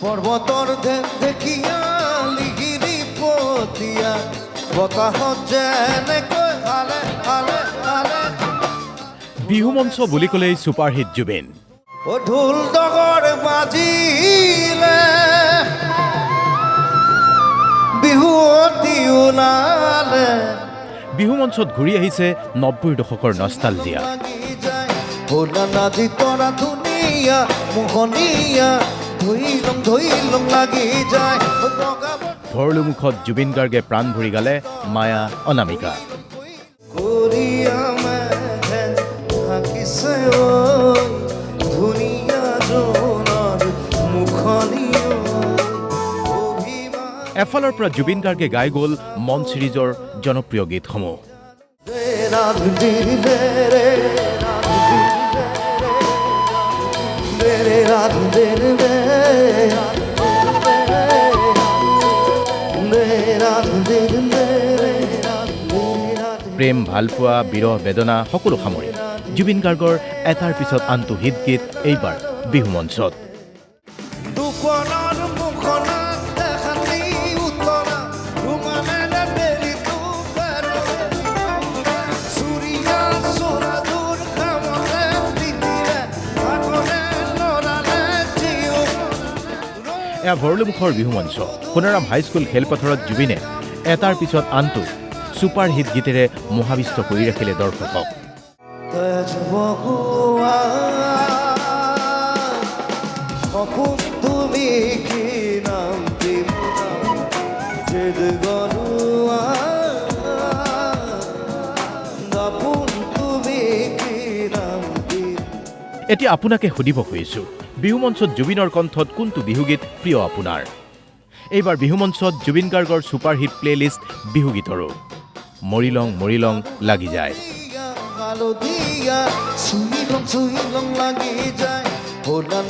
পৰ্বতৰ দেখিয়া লিগিৰি পতিয়া বতাহত যেনেকৈ আলে আলে আলে। বিহু মঞ্চ বুলি ক'লেই ছুপাৰহিট জুবিন। ও ঢোল ডগৰ বাজিলে বিহুৱতী ওলালে। বিহু মঞ্চত ঘূৰি আহিছে ৯০ৰ দশকৰ নষ্টালজিয়া। নাজি তৰা ধুনীয়া মোহনীয়া ধৈলং লাগি যায়। ভৰলু মুখত জুবিন গাৰ্গে প্ৰাণ ভৰি গালে মায়া অনামিকা। এফালৰ পৰা জুবিন গাৰ্গে গাই গ'ল মন ছিৰিজৰ জনপ্ৰিয় গীতসমূহ। প্ৰেম, ভালপোৱা, বিৰহ, বেদনা সকলো সামৰি জুবিন গাৰ্গৰ এটাৰ পিছত আনটো হিট গীত এইবাৰ বিহু মঞ্চত। এয়া ভৰলুমুখৰ বিহু মঞ্চ। সোণাৰাম হাইস্কুল খেলপথাৰত জুবিনে এটাৰ পিছত আনটো ছুপাৰ হিট গীতেৰে মোহাবিষ্ট কৰি ৰাখিলে দৰ্শকক। এতিয়া আপোনাকে সুধিব খুজিছোঁ, বিহু মঞ্চত জুবিনৰ কণ্ঠত কোনটো বিহুগীত প্ৰিয় আপোনাৰ? এইবাৰ বিহু মঞ্চত জুবিন গাৰ্গৰ ছুপাৰহিট প্লেলিষ্ট বিহুগীতৰো মৰিলং লাগি যায়।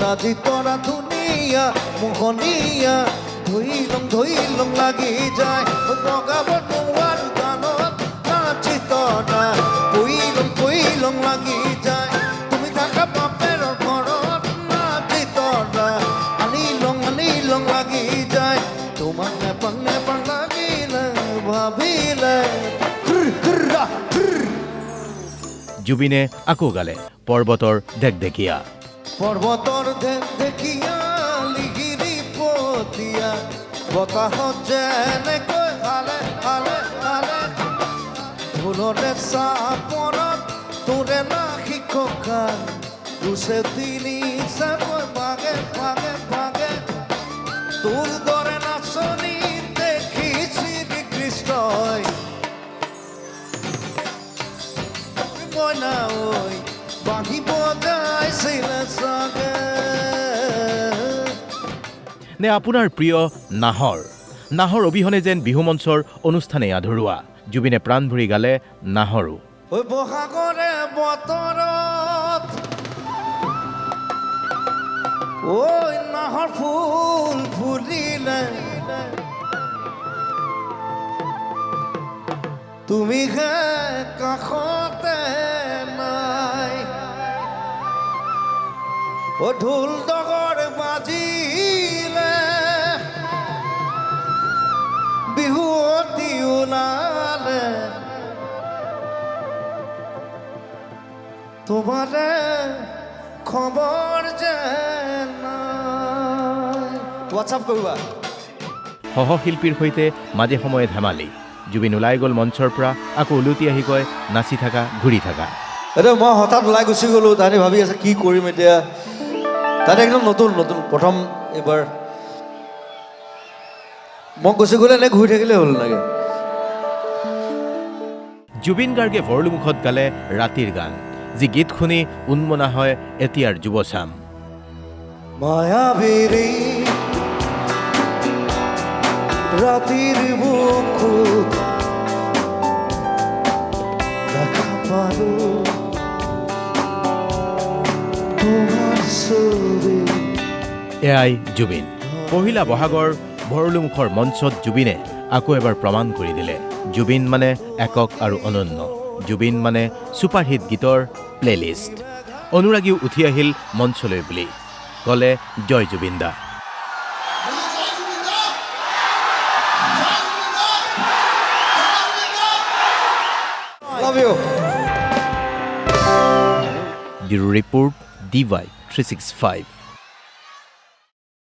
নাজি তৰা ধুনীয়া মোহনীয়া ধৈলং লাগি যায়। নাচি তৰা পৈলং লাগি যায়। তুমি থাকা বাপেৰৰ ঘৰত নাচি তৰা আনিলং লাগি যায়। তোমাক নেপাং লাগিলে ভাবিলে। জুবিনে আকৌ গালে পৰ্বতৰ দেখিয়া। পৰ্বতৰ দেখিয়া লিগিৰি পতিয়া বতাহত যেনেকৈ আলে আলে আলে। ঢোলৰে চাপৰত তোৰে নাখি কঁকাল দুছে তিনি চাকৈ ভাগে ভাগে ভাগে। তোৰ দৰে নাচনি দেখিছি কৃষ্ণই মইনা ঐ বাঁহী বজাইছিলে চাগে। নে আপোনাৰ প্ৰিয় নাহৰ অবিহনে যেন বিহু মঞ্চৰ অনুষ্ঠানেই আধৰুৱা। জুবিনে প্ৰাণ ভৰি গালে নাহৰো। ঐ বহাগৰে বতৰত ঐ নাহৰ ফুল ফুলিলে তুমি হে কাষতে নাই। ও ঢোল ডগৰ বাজিলে বিহুৱতী ওলালে তোমাৰে খবৰ যে নাই। হোৱাটছআপ কৰিবা। সহশিল্পীৰ সৈতে মাজে সময়ে ধেমালি। জুবিন ওলাই গ'ল মঞ্চৰ পৰা, আকৌ উলটি আহি কয় নাচি থাকা ঘূৰি থাকা। এতিয়া মই হঠাৎ ওলাই গুচি গ'লোঁ। তাহাঁতে ভাবি আছে কি কৰিম এতিয়া। তাতে একদম নতুন প্ৰথম এইবাৰ মই গুচি গ'লে এনে ঘূৰি থাকিলে হ'ল লাগে। জুবিন গাৰ্গে ভৰলুমুখত গালে ৰাতিৰ গান, যি গীত শুনি উন্মনা হয় এতিয়াৰ যুৱচাম। মায়াবিৰী ৰাতিৰ বুকুত দেখা পালোঁ তোমাৰ ছবি। এয়াই জুবিন। পহিলা বহাগৰ ভৰলুমুখৰ মঞ্চত জুবিনে আকৌ এবাৰ প্ৰমাণ কৰি দিলে, জুবিন মানে একক আৰু অনন্য। জুবিন মানে ছুপাৰহিট গীতৰ প্লেলিষ্ট। অনুৰাগীও উঠি আহিল মঞ্চলৈ বুলি ক'লে জয় জুবিন দা। Love you bureau report DY 365